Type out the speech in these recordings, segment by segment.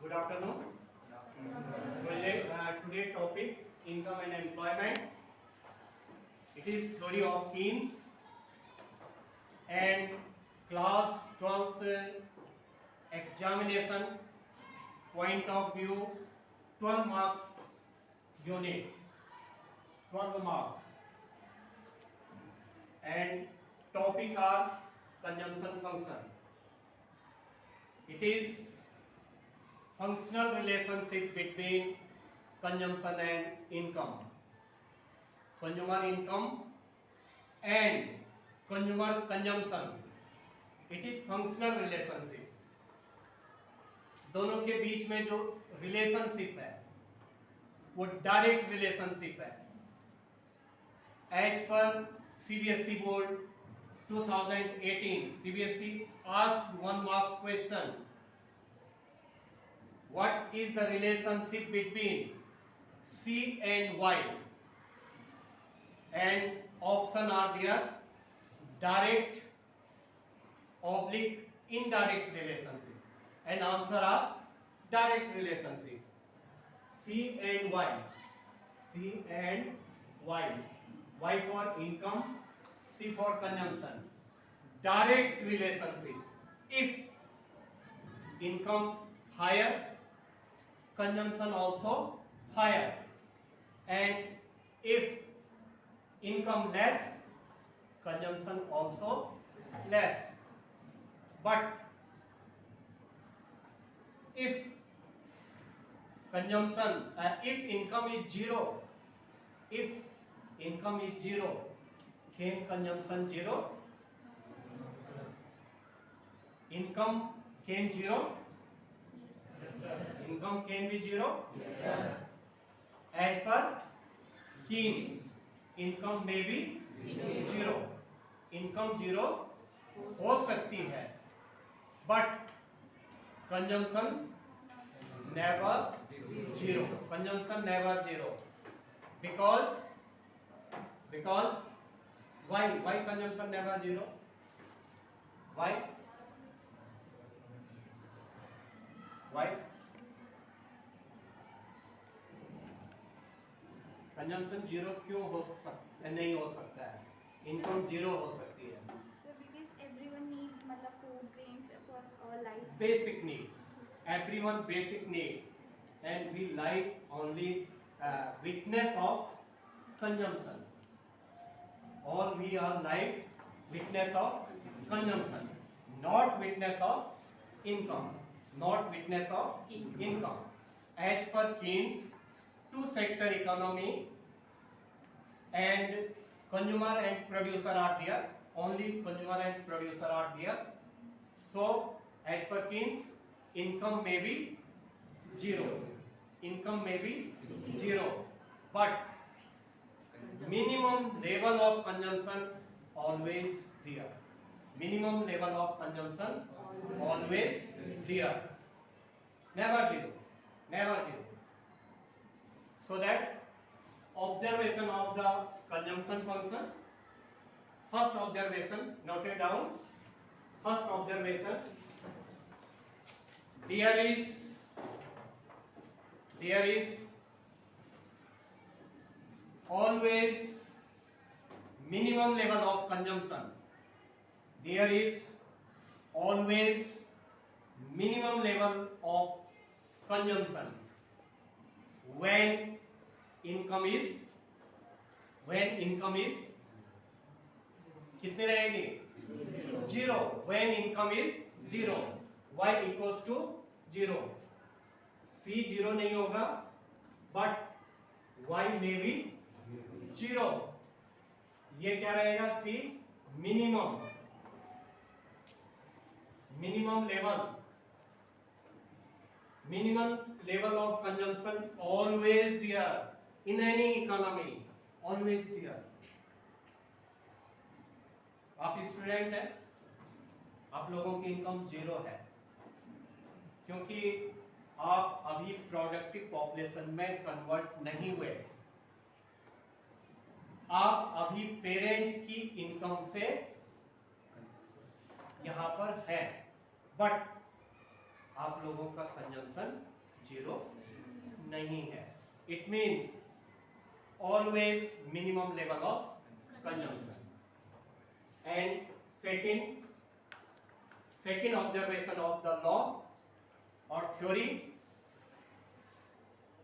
Good afternoon. Today topic income and employment. It is theory of Keynes and class 12th examination point of view 12 marks unit 12 marks and topic are consumption function. It is functional relationship between consumption and income. Consumer income and consumer consumption. It is functional relationship. दोनों के बीच में जो relationship है वो direct relationship है. As per CBSE board 2018, CBSE asked 1 marks question. What is the relationship between C and Y? And option are there: direct, oblique, indirect relationship. And answer are direct relationship. C and Y. C and Y. Y for income, C for consumption. Direct relationship. If income higher, consumption also higher, and if income less, consumption also less. But if consumption, if income is zero, can consumption zero? Income can zero? Income can be zero? As per Keynes, income may be zero. Income zero हो सकती है, but consumption never zero. Consumption never zero. Because why consumption never zero? Why? Consumption zero क्यों नहीं हो सकता है? Income zero हो सकती है. So because everyone need मतलब food, grains for our life. Basic needs. Everyone basic needs, and we like only witness of consumption. All we are like witness of consumption, not witness of income. Not witness of income. As per Keynes, two-sector economy and consumer and producer are there. Only consumer and producer are there. So, as per Keynes, income may be zero. Income may be zero. But minimum level of consumption always there. Minimum level of consumption always there. Never zero. Never zero. So that observation of the consumption function. First observation noted down. First observation. There is always minimum level of consumption. There is always minimum level of consumption when income is कितने रहेंगे? Zero. When income is zero, y equals to zero. C zero नहीं होगा, but y may be zero. ये क्या रहेगा? C minimum level of consumption always there in any economy, always there. आप student हैं, आप लोगों की इनकम जीरो है क्योंकि आप अभी प्रोडक्टिव पॉपुलेशन में कन्वर्ट नहीं हुए. आप अभी पेरेंट की इनकम से यहाँ पर है, बट आप लोगों का कंजम्पशन जीरो नहीं है. It means always minimum level of consumption. And second observation of the law or theory,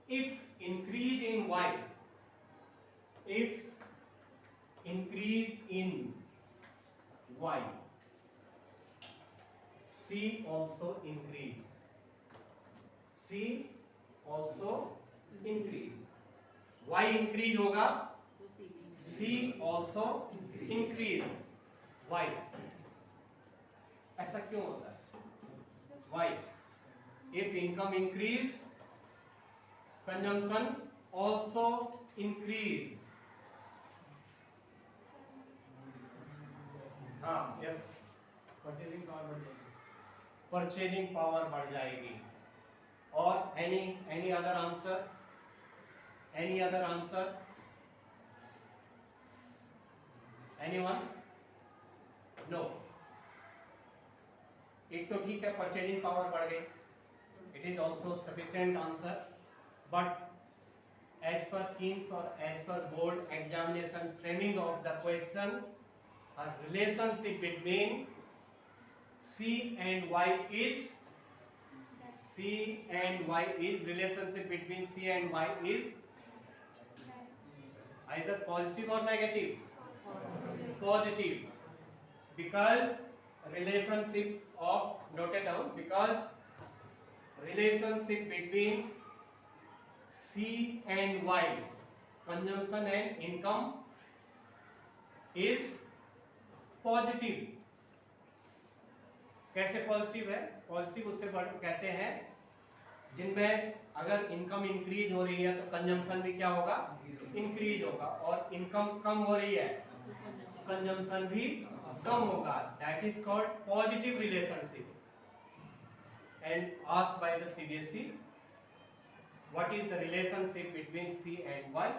if increase in y, C also increase. Y increase होगा, C also increase. Why? ऐसा क्यों होता है? Why? If income increase, consumption also increase. हाँ, yes. Purchasing power बढ़ जाएगी. और any other answer? Anyone? No. एक तो ठीक है, परचेजिंग पावर बढ़ गई. It is also sufficient answer, but as per King's or as per board examination framing of the question, a relationship between C and Y is relationship between C and Y is either positive or negative. Positive, because relationship of, note it down, because relationship between C and Y, consumption and income, is positive. कैसे positive है? Positive उससे कहते हैं जिनमें अगर income increase हो रही है तो कंजम्पशन भी क्या होगा? इंक्रीज होगा. और इनकम कम हो रही है, कंजम्पशन भी कम होगा. That is called positive relationship. And asked by the CBSE, what is the relationship between C and Y?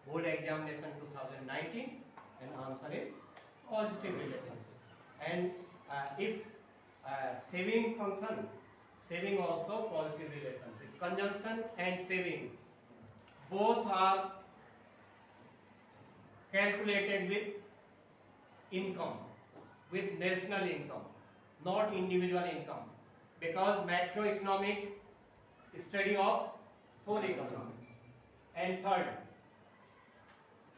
Board examination 2019, and answer is positive relationship. And if saving function, saving also positive relationship. Consumption and saving both are calculated with income, with national income, not individual income, because macroeconomics study of whole economy. And third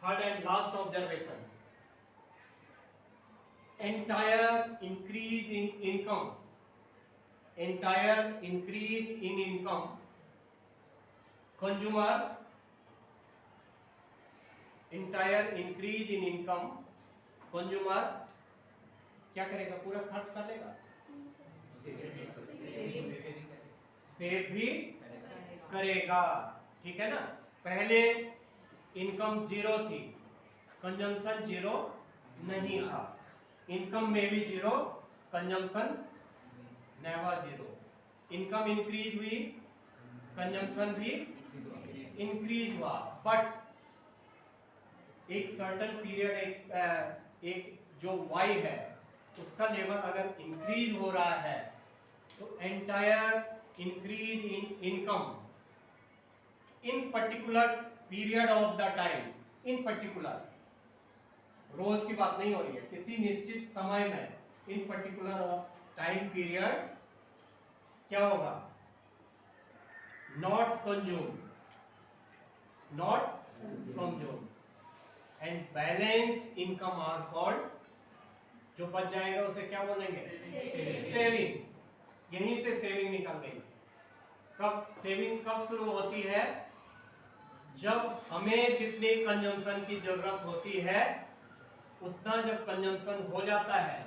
and last observation, entire increase in income, consumer, entire increase in income, consumer क्या करेगा? पूरा खर्च कर लेगा? Save भी करेगा. ठीक है ना? पहले इनकम जीरो थी, कंजम्पशन जीरो नहीं था. इनकम में भी zero, consumption never zero. Income increase हुई, कंजम्पशन भी इंक्रीज हुआ. बट एक सर्टेन पीरियड, एक जो Y है उसका लेवल अगर इंक्रीज हो रहा है तो entire increase in income in particular period of the time, in particular, रोज की बात नहीं हो रही है, किसी निश्चित समय में, इन पर्टिकुलर टाइम पीरियड क्या होगा? Not consume and balance income are called, जो बच जाएगा उसे क्या बोलेंगे? सेविंग. यहीं से सेविंग निकल गई. सेविंग कब शुरू होती है? जब हमें जितनी कंजम्पशन की जरूरत होती है उतना जब कंजम्पशन हो जाता है,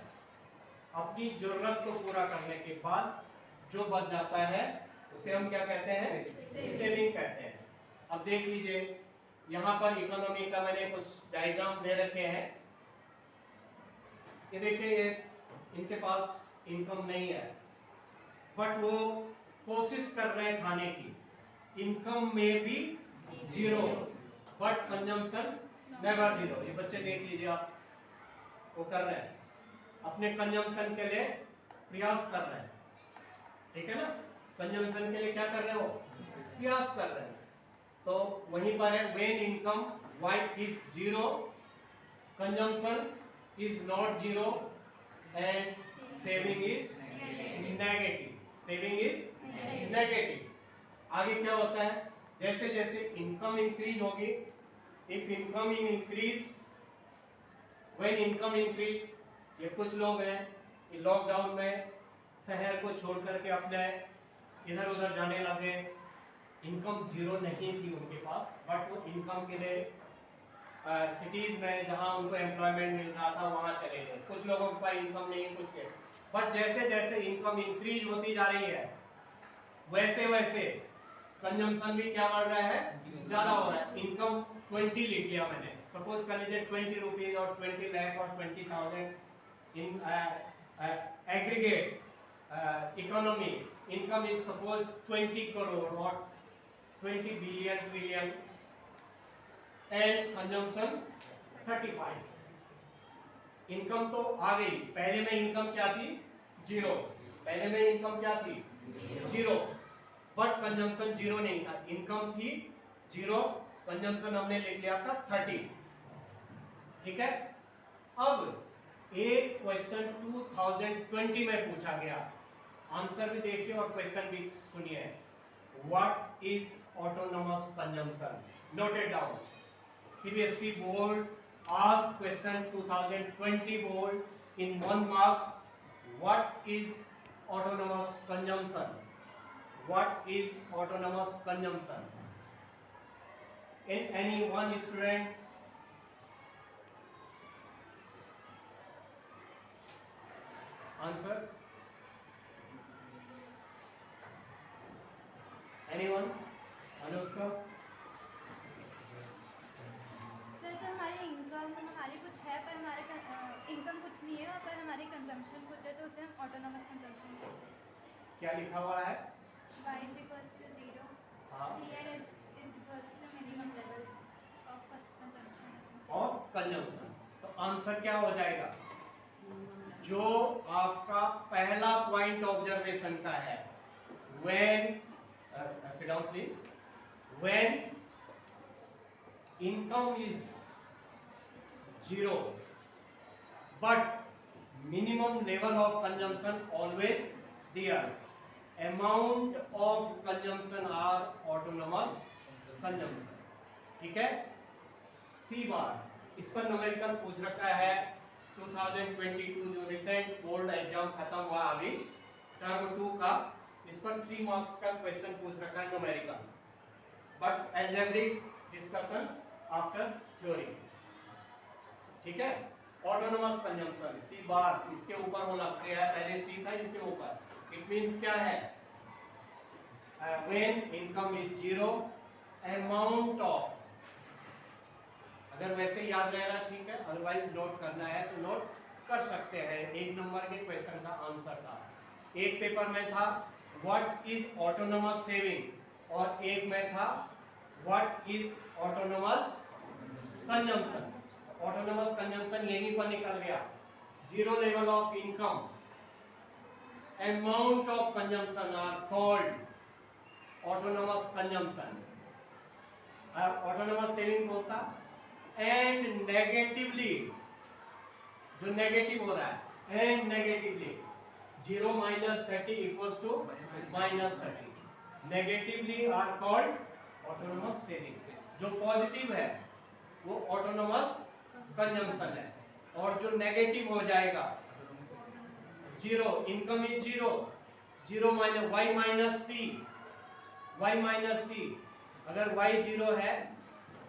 अपनी जरूरत को पूरा करने के बाद जो बच जाता है उसे हम क्या कहते हैं? सेविंग कहते हैं. अब देख लीजिए, यहाँ पर इकोनॉमी का मैंने कुछ डायग्राम दे रखे हैं. ये देखिए, ये इनके पास इनकम नहीं है बट वो कोशिश कर रहे हैं खाने की. इनकम में भी zero but consumption never zero. ये बच्चे देख लीजिए, आप वो कर रहे हैं, अपने कंजम्पशन के लिए प्रयास कर रहे हैं. ठीक है ना? कंजम्पशन के लिए क्या कर रहे हो, प्रयास कर रहे हैं। तो वहीं पर है when income y is zero, consumption is not zero and saving is negative, saving is negative. आगे क्या होता है, जैसे जैसे इनकम इंक्रीज होगी, if income increase, when income increase, ये कुछ लोग हैं कि लॉकडाउन में शहर को छोड़ करके अपने इधर उधर जाने लगे, इनकम जीरो नहीं थी उनके पास, बट वो इनकम के लिए सिटीज में जहां उनको एम्प्लॉयमेंट मिल रहा था वहां चले गए। कुछ लोगों के पास इनकम नहीं है, कुछ के, बट जैसे जैसे इनकम इंक्रीज होती जा रही है वैसे वैसे कंजम्पशन भी क्या बढ़ रहा है, ज्यादा हो रहा है। इनकम 20 लिख लिया मैंने, सपोज कर लीजिए 20 रुपीज और 20 लाख और 20,000 in aggregate economy, income is suppose 20 crore और 20 billion trillion and consumption 35। Income तो आ गई, पहले में इनकम क्या थी, जीरो, पहले में इनकम क्या थी, जीरो, बट कंजम्पशन जीरो नहीं था, इनकम थी जीरो, कंजम्पशन हमने लिख लिया था 30। ठीक है, अब एक क्वेश्चन 2020 में पूछा गया, आंसर भी देखिए और क्वेश्चन भी सुनिए। What is autonomous consumption, note it down. CBSE board asked question 2020 board in 1 marks, what is autonomous consumption, what is autonomous consumption, in any one student answer, anyone, Anushka? हमारी income हमारी कुछ है पर हमारे income कुछ नहीं है, पर हमारी कंजम्पशन कुछ है, तो उसे हम ऑटोनोमस कंजम्पशन कहते हैं। क्या लिखा हुआ है, y is equals to 0, c and is equals to minimum level of consumption. तो आंसर क्या हो जाएगा, जो आपका पहला पॉइंट ऑब्जर्वेशन का है, when sit down please, when income is zero but minimum level of consumption always there, amount of consumption are autonomous consumption। ठीक है, सी बार, इस पर न्यूमेरिकल पूछ रखा है 2022 जो रिसेंट बोर्ड एग्जाम खत्म हुआ अभी टर्म 2 का, इस पर 3 मार्क्स का क्वेश्चन पूछ रखा है numerical, but algebraic discussion after theory. ठीक है, ऑटोनोमस कंजम्पशन सी बार, इसके ऊपर वो लगते हैं, पहले सी था इसके ऊपर, इट मींस क्या है, when income is zero, amount of, अगर वैसे याद रहेगा ठीक है, अदरवाइज नोट करना है तो नोट कर सकते हैं। 1 नंबर के क्वेश्चन का आंसर था, एक पेपर में था व्हाट इज ऑटोनोमस सेविंग और एक में था what is autonomous consumption. Autonomous consumption यहीं पर निकल गया, zero level of income, amount of consumption are called autonomous consumption, autonomous saving बोलता, एंड नेगेटिवली, जो नेगेटिव हो रहा है, and negatively 0 - 30 equals to -30, negatively are called autonomous saving. जो पॉजिटिव है वो ऑटोनोमस कंजम्पशन है, और जो नेगेटिव हो जाएगा, zero, income is zero, zero minus Y minus C, Y minus C, अगर वाई जीरो है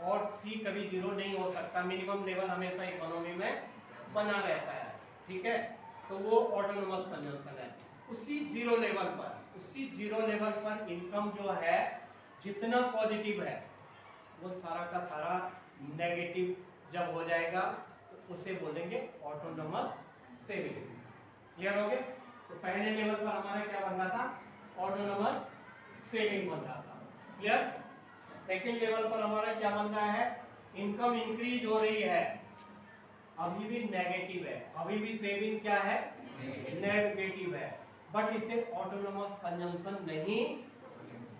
और सी कभी जीरो नहीं हो सकता, मिनिमम लेवल हमेशा इकोनॉमी में बना रहता है। ठीक है, तो वो ऑटोनोमस कंजम्पशन है। उसी जीरो लेवल पर, उसी जीरो लेवल पर इनकम जो है जितना पॉजिटिव है वो सारा का सारा नेगेटिव जब हो जाएगा तो उसे बोलेंगे ऑटोनोमस सेविंग। क्लियर हो गया? तो पहले लेवल पर हमारा क्या बन रहा था, ऑटोनोमस सेविंग बन रहा था। क्लियर? सेकेंड लेवल पर हमारा क्या बन रहा है, इनकम इंक्रीज हो रही है, अभी भी नेगेटिव है, अभी भी सेविंग क्या है, नेगेटिव है, बट इसे ऑटोनोमस कंजम्पशन नहीं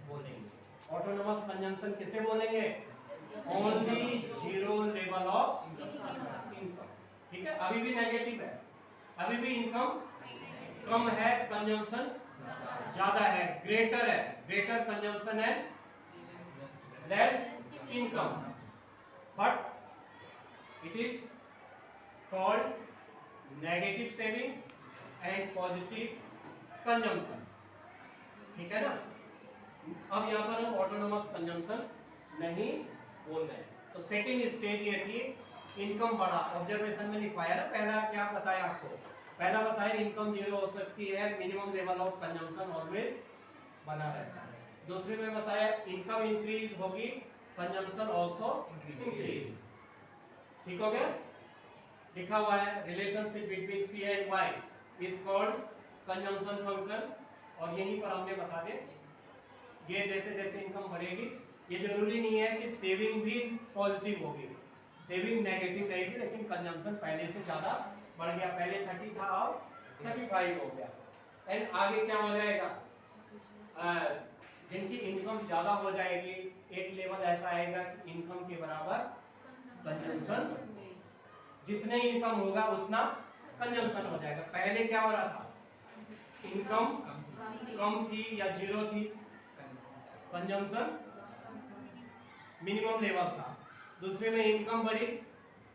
बोलेंगे। ऑटोनोमस कंजम्पशन किसे बोलेंगे? Only zero level of income. ठीक है, अभी भी नेगेटिव है, अभी भी इनकम कम है, कंजम्पशन ज्यादा है, ग्रेटर है, ग्रेटर कंजम्पशन है, less income, but it is called negative saving and positive consumption. ठीक है ना। अब यहाँ पर हम ऑटोनोमस कंजम्पशन नहीं बोल रहे हैं। तो सेकेंड स्टेज ये थी, इनकम बढ़ा, ऑब्जर्वेशन में लिखवाया ना, पहला क्या बताया आपको? पहला बताया इनकम जीरो हो सकती है, minimum level of consumption always बना रहता है। दूसरे में बताया इनकम इंक्रीज होगी, कंजम्पशन आल्सो इंक्रीज। ठीक हो गया? लिखा हुआ है relationship between C and Y is called consumption function. और यहीं पर हमने बता दे, ये जैसे जैसे इनकम बढ़ेगी, ये जरूरी नहीं है कि सेविंग भी पॉजिटिव होगी, सेविंग नेगेटिव रहेगी, लेकिन कंजम्पशन पहले से ज्यादा बढ़ गया, पहले 30 था अब 35 हो गया। एंड आगे क्या हो जाएगा? जिनकी इनकम ज्यादा हो जाएगी, एक लेवल ऐसा आएगा कि इनकम के बराबर कंजम्पशन, जितने इनकम होगा उतना कंजम्पशन हो जाएगा। पहले क्या हो रहा था? इनकम कम थी या जीरो थी, कंजम्पशन मिनिमम लेवल था। दूसरे में इनकम बढ़ी,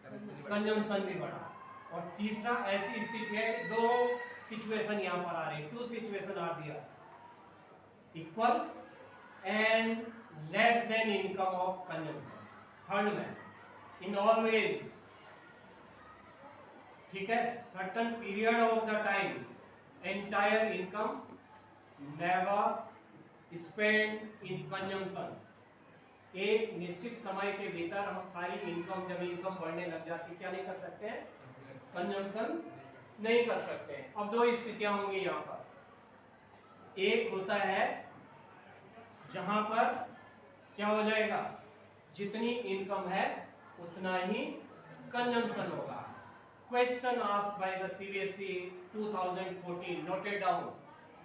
कंजम्पशन भी बढ़ा। और तीसरा ऐसी स्थिति है कि दो सिचुएशन यहां पर आ रही, two situation are there, equal and less than income of consumption. Third में इन ऑलवेज, ठीक है, certain period of the time entire income never spend in consumption. एक निश्चित समय के भीतर हम सारी इनकम, जब इनकम बढ़ने लग जाती, क्या नहीं कर सकते हैं? कंजम्पशन नहीं कर सकते हैं। अब दो स्थितियां होंगी यहाँ पर। एक होता है जहां पर क्या हो जाएगा, जितनी इनकम है उतना ही कंजम्पशन होगा। Question asked by the CBSE 2014, noted down,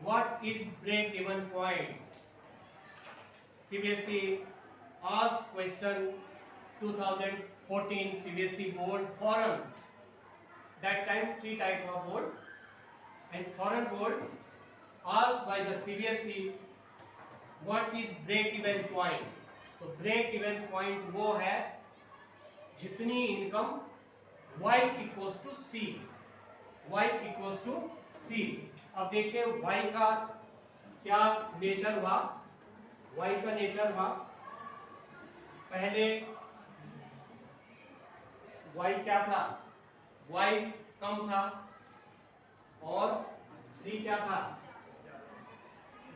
what is break even point? CBSE asked question 2014 CBSE board forum. That time 3 type of board, and foreign board asked by the CBSE what is break even point. तो break even point वो है जितनी income y equals to c, y equals to c। अब देखिए y का क्या nature हुआ, y का नेचर हुआ, पहले y क्या था? y कम था, और c क्या था?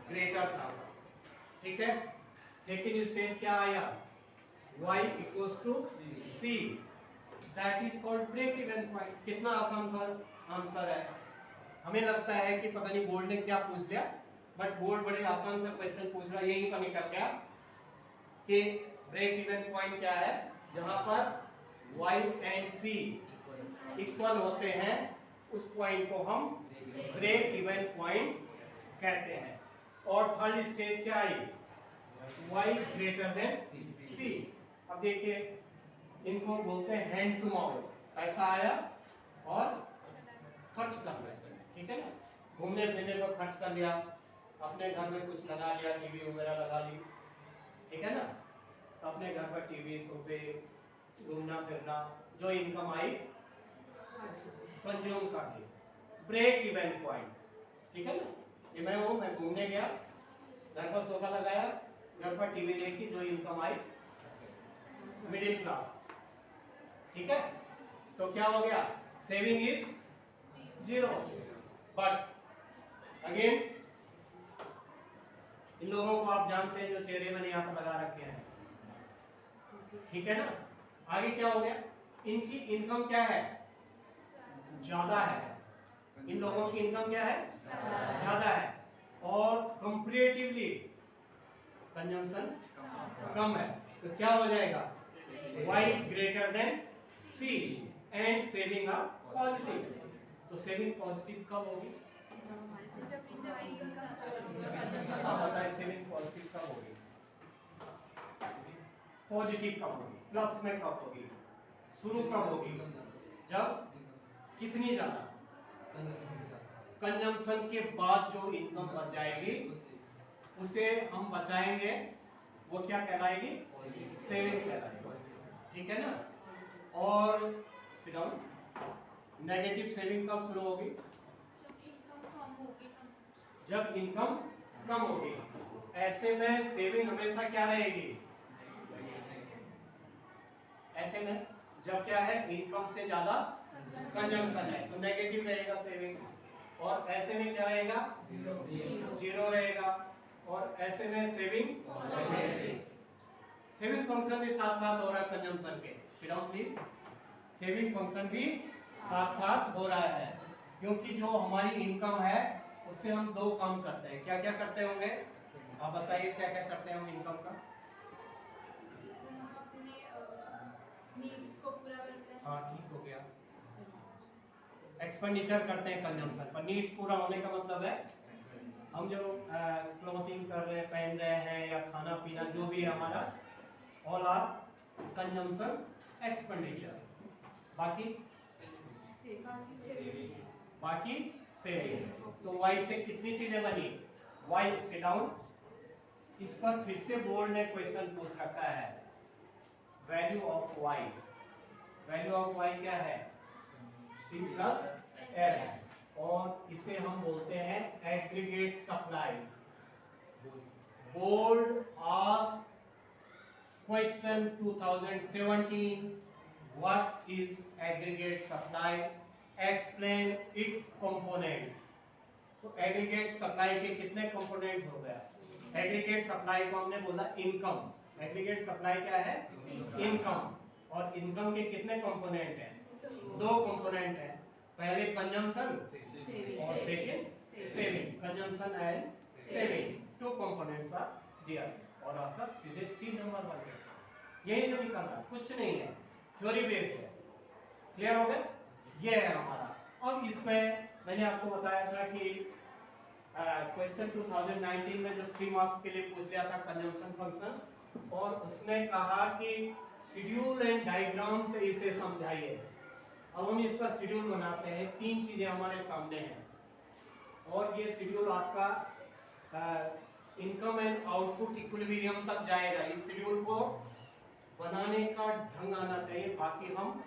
ग्रेटर था। ठीक है, सेकेंड स्टेज क्या आया? y equals to c, that is called break even point. कितना आसान सा आंसर है। हमें लगता है कि पता नहीं बोर्ड ने क्या पूछ लिया, बट बोर्ड बड़े आसान सा क्वेश्चन पूछ रहा है। यही पर निकल गया कि ब्रेक इवन पॉइंट क्या है? जहां पर y एंड c इक्वल होते हैं, उस पॉइंट को हम ब्रेक इवन पॉइंट कहते हैं। और थर्ड स्टेज क्या आई? y greater than c। अब देखिए, इनको बोलते हैं हैंड टू माउथ, पैसा आया और खर्च कर रहे, ठीक है ना, घूमने फिरने पर खर्च कर लिया, अपने घर में कुछ लगा लिया, टीवी वगैरह लगा ली, ठीक है ना, अपने घर पर टीवी, सोफे, घूमना फिरना, जो इनकम आई कंज्यूम कर ली, ब्रेक इवन पॉइंट। ठीक है ना, ये मैं हूं, मैं घूमने गया, घर पर सोफा लगाया, घर पर टीवी देखी, जो इनकम आई मिडिल क्लास। ठीक है, तो क्या हो गया? Saving is zero. But again in लोगों को आप जानते हैं जो चेहरे मैंने यहाँ पर लगा रखे हैं, ठीक है ना। आगे क्या हो गया? इनकी इनकम क्या है? ज्यादा है। इन लोगों की इनकम क्या है? ज्यादा है, और कंपैरेटिवली कंजम्पशन कम है। तो क्या हो जाएगा? y greater than c and saving are positive. तो सेविंग पॉजिटिव कब होगी? जब इनकम आप बताएं सेविंग पॉजिटिव कब होगी, पॉजिटिव कब होगी, प्लस में कब होगी, शुरू कब होगी, जब कितनी ज्यादा, कंजम्पशन के बाद जो इनकम बच जाएगी उसे हम बचाएंगे, वो क्या कहलाएगी, सेविंग कहलाएगी, ठीक है ना। और सिट डाउन, नेगेटिव सेविंग कब शुरू होगी, जब इनकम कम होगी। ऐसे में सेविंग हमेशा क्या रहेगी, ऐसे में जब क्या है, इनकम से ज्यादा कंजम्पशन है तो नेगेटिव रहेगा सेविंग, और ऐसे में क्या रहेगा, जीरो रहेगा, और ऐसे में सेविंग सेविंग फंक्शन भी साथ साथ हो रहा है कंजम्पशन के, sit down please, saving function भी साथ साथ हो रहा है, क्योंकि जो हमारी इनकम है उससे हम दो काम करते हैं, क्या क्या करते होंगे, आप बताइए क्या क्या करते हैं हम इनकम का। नीड्स को पूरा करते हैं। हाँ ठीक हो गया, एक्सपेंडिचर करते हैं कंजम्पशन पर, नीड्स पूरा होने का मतलब है हम जो क्लोथिंग कर रहे हैं, पहन रहे हैं, या खाना पीना जो भी है हमारा, ऑल आर कंजम्पशन एक्सपेंडिचर। बाकी सेविंग्स, तो वाई से कितनी चीजें बनी, वाई, सिट डाउन, इस पर फिर से बोर्ड ने क्वेश्चन पूछ रखा है, value of Y, value of Y क्या है, सी प्लस एस, और इसे हम बोलते हैं aggregate supply. Board asked question 2017, what is aggregate supply, explain it's components. तो एग्रीगेट सप्लाई के कितने कंपोनेंट्स हो गया, एग्रीगेट सप्लाई को हमने बोला इनकम, एग्रीगेट सप्लाई क्या है, इनकम, और इनकम के कितने कंपोनेंट हैं, दो कंपोनेंट हैं, पहले कंजम्पशन और second saving, consumption and saving, two components are there, और आपका सीधे 3 नंबर बन गया, यही से निकलना, कुछ नहीं है, थ्योरी बेस्ड है, क्लियर हो गया, ये है हमारा। अब इसमें मैंने आपको बताया था कि क्वेश्चन 2019 में जो 3 मार्क्स के लिए पूछ लिया था कंजम्पशन फंक्शन, और उसने कहा कि शेड्यूल एंड डायग्राम से इसे समझाइए। अब हम इसका शेड्यूल बनाते हैं, 3 चीजें हमारे सामने हैं, और ये शेड्यूल आपका इनकम एंड आउटपुट इक्विलिब्रियम तक जाएगा। इस शेड्यूल को बनाने का ढंग आना चाहिए, बाकी हम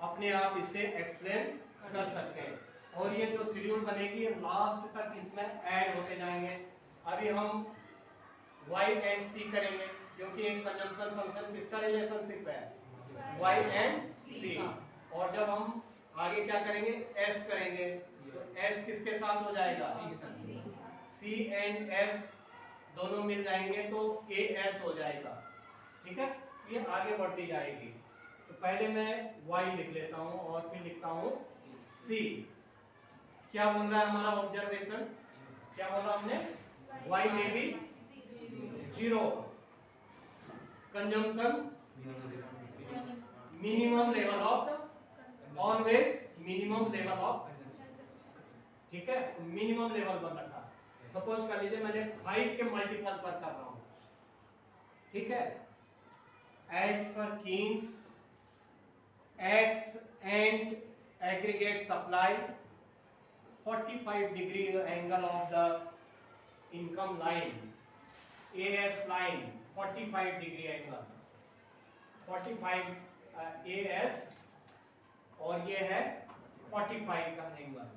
अपने आप इसे एक्सप्लेन कर सकते हैं, और ये जो शेड्यूल बनेगी लास्ट तक इसमें ऐड होते जाएंगे। अभी हम y एंड c करेंगे, क्योंकि एक कंजम्पशन फंक्शन किसका रिलेशनशिप है, y एंड c, और जब हम आगे क्या करेंगे, s करेंगे, तो s किसके साथ हो जाएगा, c एंड s दोनों मिल जाएंगे तो as हो जाएगा, ठीक है, ये आगे बढ़ती जाएगी। तो पहले मैं y लिख लेता हूं और फिर लिखता हूं c। क्या बोल रहा है हमारा ऑब्जर्वेशन, क्या बोला हमने, y में भी 0, consumption minimum level of, always minimum level of, ठीक है, मिनिमम लेवल बन रखा। सपोज कर लीजिए मैंने 5 के मल्टीपल पर कर रहा हूं, ठीक है, as per Keynes x and aggregate supply 45 degree angle of the income line, AS line 45 degree angle, 45 AS, और ये है 45 का एंगल।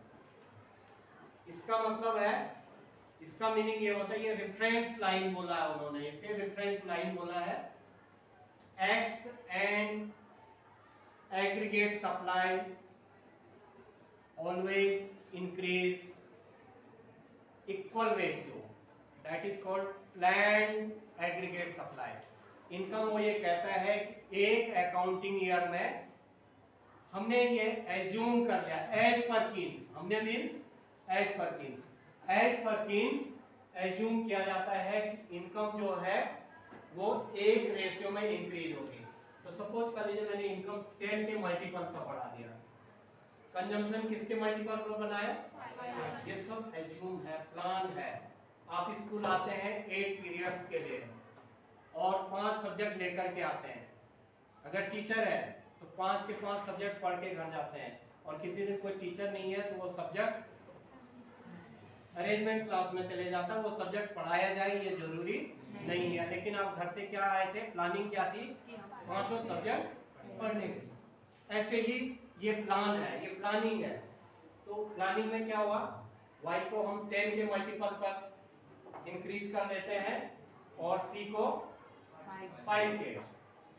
इसका मतलब है, इसका मीनिंग ये होता है, ये रेफरेंस लाइन बोला है उन्होंने, इसे रेफरेंस लाइन बोला है। X and aggregate supply always increase equal ratio, that is called planned aggregate supply. Income वो ये कहता है कि एक अकाउंटिंग ईयर में हमने ये एज्यूम कर लिया, एज पर कीन्स, हमने means as per Keynes, as per Keynes assume किया जाता है कि इनकम जो है वो एक रेशियो में इंक्रीज होगी। तो सपोज कर लीजिए मैंने इनकम 10 के मल्टीपल का बढ़ा दिया, कंजम्पशन किसके मल्टीपल पर बनाया? ये सब एज्यूम है, प्लान है। आप स्कूल आते हैं 8 पीरियड्स के लिए और 5 सब्जेक्ट लेकर के आते हैं। अगर टीचर है तो 5 के 5 सब्जेक्ट पढ़ के घर जाते हैं, और किसी दिन कोई टीचर नहीं है तो वो सब्जेक्ट अरेंजमेंट क्लास में चले जाता है। वो सब्जेक्ट पढ़ाया जाए ये जरूरी नहीं है, लेकिन आप घर से क्या आए थे, प्लानिंग क्या थी? 5 सब्जेक्ट पढ़ने की। ऐसे ही ये प्लान है, ये प्लानिंग है। तो प्लानिंग में क्या हुआ, y को हम 10 के मल्टीपल पर इंक्रीज कर देते हैं और c को 5 के,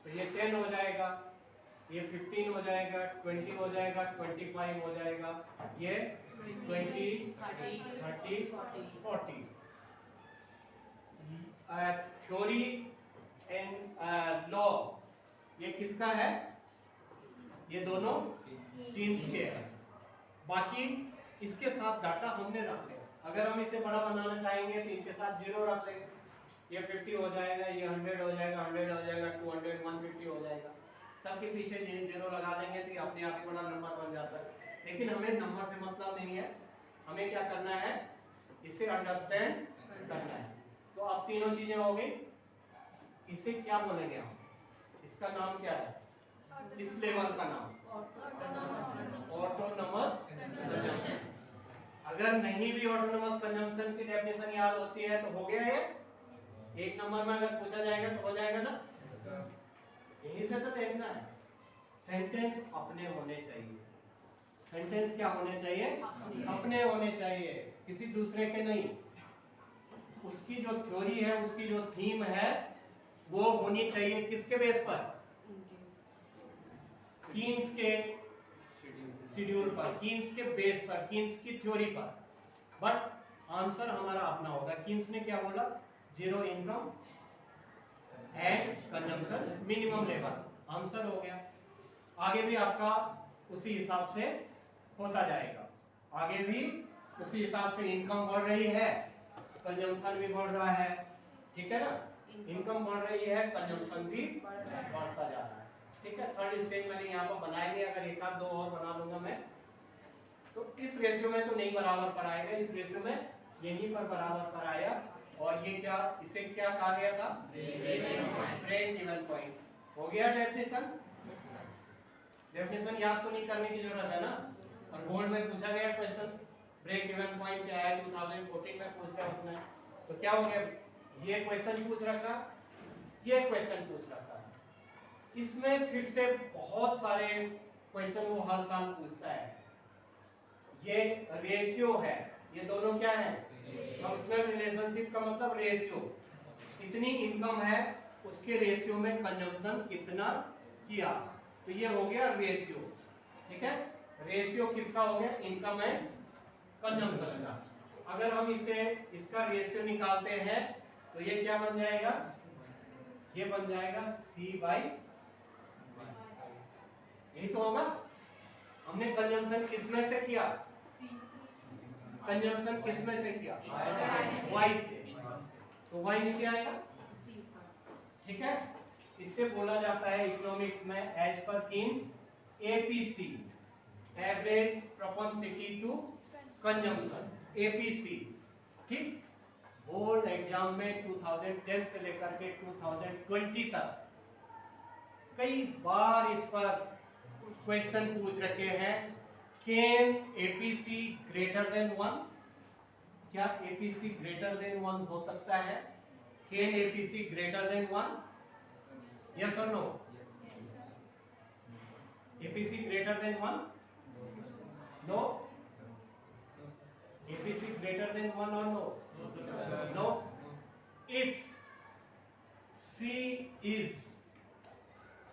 तो ये 10 हो जाएगा, ये 15 हो जाएगा, 20 हो जाएगा, 25 हो जाएगा, ये 20, 30, 40। थ्योरी एंड लॉ ये किसका है? ये दोनों टीम्स के हैं। बाकी इसके साथ डाटा हमने रख लिया। अगर हम इसे बड़ा बनाना चाहेंगे तो इनके साथ 0 रख लेंगे, ये 50 हो जाएगा, ये 100 हो जाएगा, 100 हो जाएगा, 200, 150 हो जाएगा। सबके पीछे 0 लगा देंगे तो अपने आप ही बड़ा नंबर बन जाता है। लेकिन हमें नंबर से मतलब नहीं है, हमें क्या करना है, इसे अंडरस्टैंड करना है। तो अब तीनों चीजें हो गई। इसे क्या बोलेंगे हम? इसका नाम क्या है? इस लेवल का नाम ऑटोनोमस कंजम्पशन। अगर नहीं भी ऑटोनोमस कंजम्पशन की डेफिनेशन याद होती है तो हो गया ये। 1 नंबर में अगर पूछा जाएगा तो हो जाएगा ना? यही से तो देखना है। सेंटेंस अपने होने चाहिए। सेंटेंस क्या होने चाहिए? अपने होने चाहिए, किसी दूसरे के नहीं। उसकी जो थ्योरी है, उसकी जो थीम है, वो होनी चाहिए किसके बेस पर? कीन्स के शेड्यूल पर, कीन्स के बेस पर, कीन्स की थ्योरी पर। बट आंसर हमारा अपना होगा। कीन्स ने क्या बोला? 0 income and consumption minimum level, answer हो गया। आगे भी आपका उसी हिसाब से होता जाएगा। आगे भी उसी हिसाब से इनकम बढ़ रही है, कंजम्पशन भी बढ़ रहा है, ठीक है ना? इनकम बढ़ रही है, कंजम्पशन भी बढ़ता जा रहा है, ठीक है। थर्ड स्टेज मैंने यहाँ पर बनाए नहीं, अगर एक आध दो और बना लूंगा मैं तो इस रेशियो में तो नहीं बराबर पर आएगा, इस रेशियो में यहीं पर बराबर पर आया। और ये क्या, इसे क्या कहा गया था? Break even point. हो गया डेफिनेशन? डेफिनेशन याद तो नहीं करने की जरूरत है ना। और बोर्ड में पूछा गया क्वेश्चन, ब्रेक इवन पॉइंट क्या है, 2014 में पूछ लिया उसने। तो क्या हो गया, ये क्वेश्चन पूछ रखा, ये क्वेश्चन पूछ रखा। इसमें फिर से बहुत सारे क्वेश्चन वो हर साल पूछता है। ये रेशियो है, ये दोनों क्या है? फंक्शनल रिलेशनशिप का मतलब रेशियो। इतनी इनकम है, उसके रेशियो में कंजम्पशन कितना किया, तो ये हो गया रेशियो, ठीक है। रेशियो किसका हो गया? इनकम एंड कंजम्पशन का। अगर हम इसे, इसका रेशियो निकालते हैं तो ये क्या बन जाएगा? ये बन जाएगा C/, यही तो होगा। हमने कंजम्पशन किसमें से किया? कंजम्पशन किसमें से किया? Y से, तो Y नीचे आएगा, ठीक है। इससे बोला जाता है इकोनॉमिक्स में as per Keynes APC, average propensity to consumption, APC, ठीक। बोर्ड एग्जाम में 2010 से लेकर के 2020 तक कई बार इस पर क्वेश्चन पूछ रखे हैं। Can APC greater than 1? क्या APC ग्रेटर देन 1 हो सकता है? Can APC greater than 1? Yes और no? APC greater than 1? No? APC greater than 1 or no? No. If C is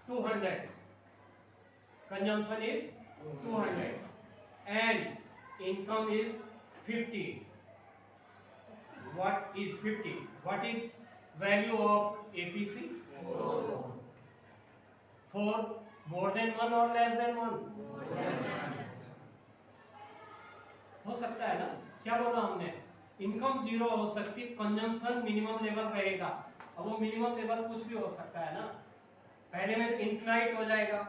200, consumption is 200, and income is 50. What is 50? What is value of APC? 4. More than 1 or less than 1? हो सकता है ना। क्या बोला हमने? Income 0 हो सकती, consumption minimum level रहेगा। अब वो मिनिमम लेवल कुछ भी हो सकता है ना। पहले में इनफिनाइट हो जाएगा,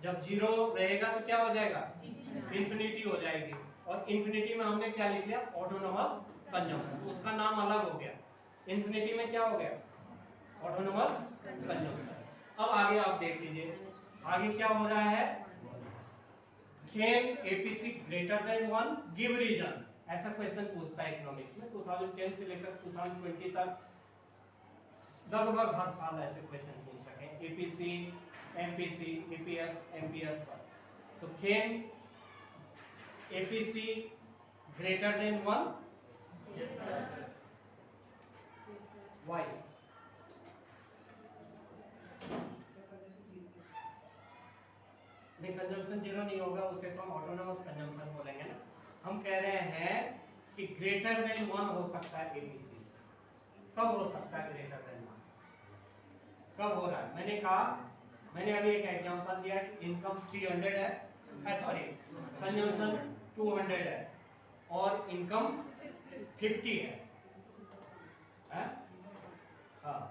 जब जीरो रहेगा तो क्या हो जाएगा, इंफिनिटी हो जाएगी। और इंफिनिटी में हमने क्या लिख लिया, ऑटोनोमस कंजम्पशन, उसका नाम अलग हो गया। इंफिनिटी में क्या हो गया, ऑटोनोमस कंजम्पशन। अब आगे आप देख लीजिए, आगे क्या हो रहा है, can APC greater than 1 give reason, ऐसा क्वेश्चन पूछता है इकोनॉमिक्स में। 2010 से लेकर 2020 तक लगभग हर साल ऐसे क्वेश्चन पूछ रखे हैं, एपीसी, एमपीसी, ईपीएस, एमपीएस पर। तो can APC greater than 1, why? नहीं, कंजम्पशन जीरो नहीं होगा, उसे तो हम ऑटोनोमस कंजम्पशन बोलेंगे ना। हम कह रहे हैं कि ग्रेटर देन 1 हो सकता है एबीसी। कब हो सकता है ग्रेटर देन 1, कब हो रहा है? मैंने कहा, मैंने अभी एक एग्जांपल दिया कि इनकम 300 है, सॉरी कंजम्पशन 200 है और इनकम 50 है? हाँ,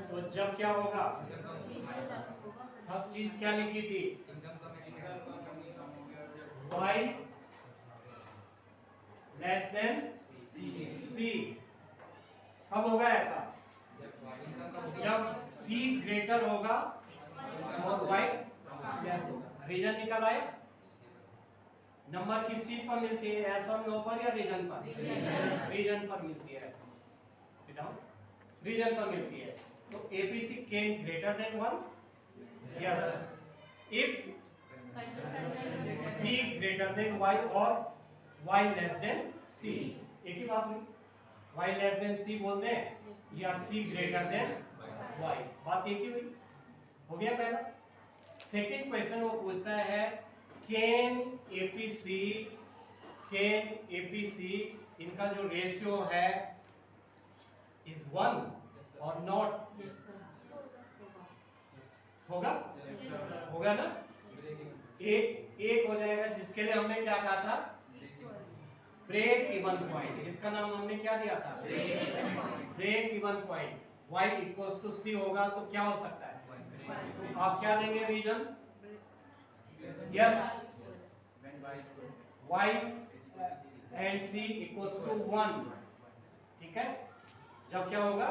तो जब क्या होगा, फर्स्ट चीज क्या लिखी थी, y लेस देन c। कब होगा ऐसा, जब c ग्रेटर होगा और y लेस होगा। रीजन निकल आए, नंबर किस चीज पर मिलती है, एस और नो पर या रीजन पर? रीजन पर मिलती है, रीजन पर मिलती है। तो APC can greater than 1, yes if c greater than y और y लेस देन c। एक ही बात हुई, y लेस देन c बोल दें या c ग्रेटर देन y, बात एक ही हुई, हो गया पहला। सेकंड क्वेश्चन वो पूछता है कैन एपीसी इनका जो रेशियो है इज 1 और नॉट, होगा? होगा ना, एक हो जाएगा, जिसके लिए हमने क्या कहा था, ब्रेक इवन पॉइंट। इसका नाम हमने क्या दिया था, break even point. y equals to c होगा तो क्या हो सकता है, तो आप क्या देंगे reason, yes y and c equals to 1, ठीक है? जब क्या होगा,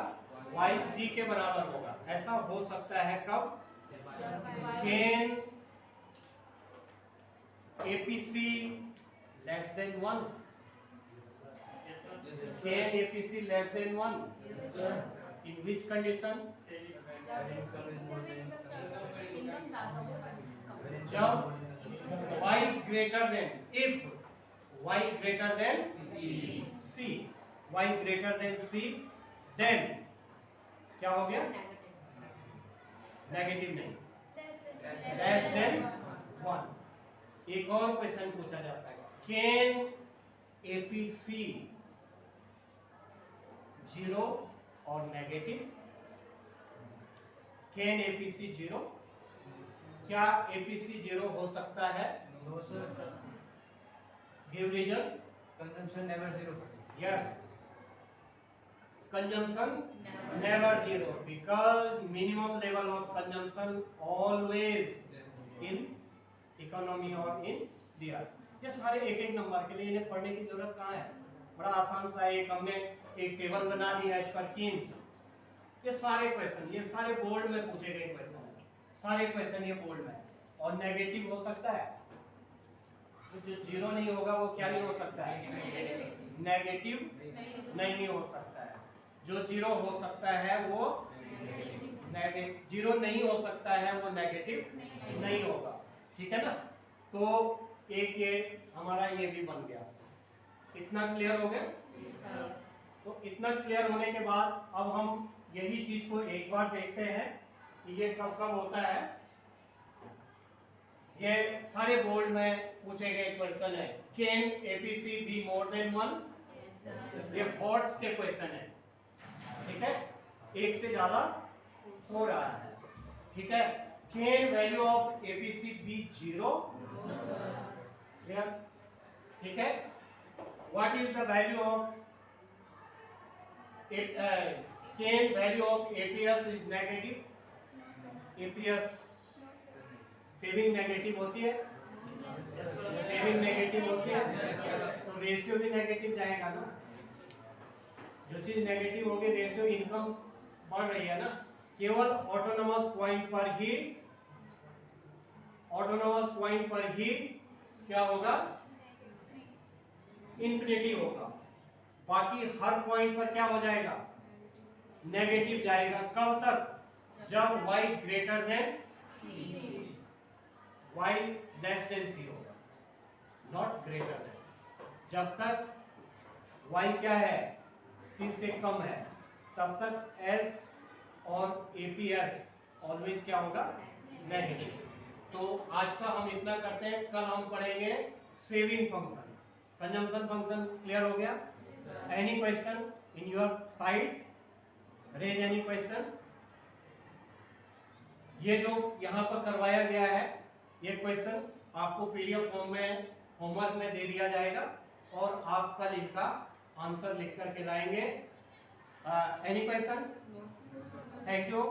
y c के बराबर होगा। ऐसा हो सकता है कब, can APC less than 1, can APC less than 1, in which condition, जब y greater than, if y greater than c, y greater than c, देन क्या हो गया, नेगेटिव नहीं, लेस देन 1। एक और क्वेश्चन पूछा जाता है, कैन एपीसी जीरो और नेगेटिव, कैन एपीसी जीरो, क्या एपीसी जीरो हो सकता है, give reason, consumption never zero, yes consumption never zero because minimum level of consumption always in economy or in the earth। ये सारे एक एक नंबर के लिए इन्हें पढ़ने की जरूरत कहाँ है, बड़ा आसान सा एक हमने एक टेबल बना दिया है परकिंस। ये सारे क्वेश्चन, ये सारे बोर्ड में पूछे गए क्वेश्चन है, सारे क्वेश्चन ये बोर्ड में। और नेगेटिव हो सकता है, तो जो जीरो नहीं होगा वो क्या नहीं हो सकता है, नेगेटिव नहीं हो सकता है। जो जीरो हो सकता है वो नेगेटिव, जीरो नहीं हो सकता है वो नेगेटिव नहीं होगा, ठीक है ना। तो एक ये हमारा ये भी बन गया, इतना क्लियर हो गया। तो इतना क्लियर होने के बाद अब हम यही चीज को एक बार देखते हैं कि ये कब कब होता है। ये सारे बोर्ड में पूछे गए क्वेश्चन है, can APC be more than 1, ये हॉट्स के क्वेश्चन है, ठीक है, एक से ज्यादा हो रहा है, ठीक है। Can value of APC be zero, ठीक है। What is the value of can value of APS is negative, APS saving negative होती है, सेविंग नेगेटिव होती है, तो रेशियो भी नेगेटिव जाएगा ना। जो चीज नेगेटिव होगी रेशियो इनकम बढ़ रही है ना। केवल ऑटोनोमस पॉइंट पर ही क्या होगा, इन्फिनिटी होगा। बाकी हर पॉइंट पर क्या हो जाएगा, नेगेटिव जाएगा। कब तक, जब y greater than y less than C होगा, नॉट ग्रेटर देन। जब तक y क्या है, c से कम है, तब तक s और APS ऑलवेज क्या होगा, नेगेटिव। तो आज का हम इतना करते हैं, कल हम पढ़ेंगे saving function, consumption function. Clear हो गया? Any question in your side, raise any question. ये जो यहाँ पर करवाया गया है, ये क्वेश्चन आपको PDF फॉर्म में होमवर्क में दे दिया जाएगा और आप कल इनका आंसर लिख करके लाएंगे। Any question? Thank you.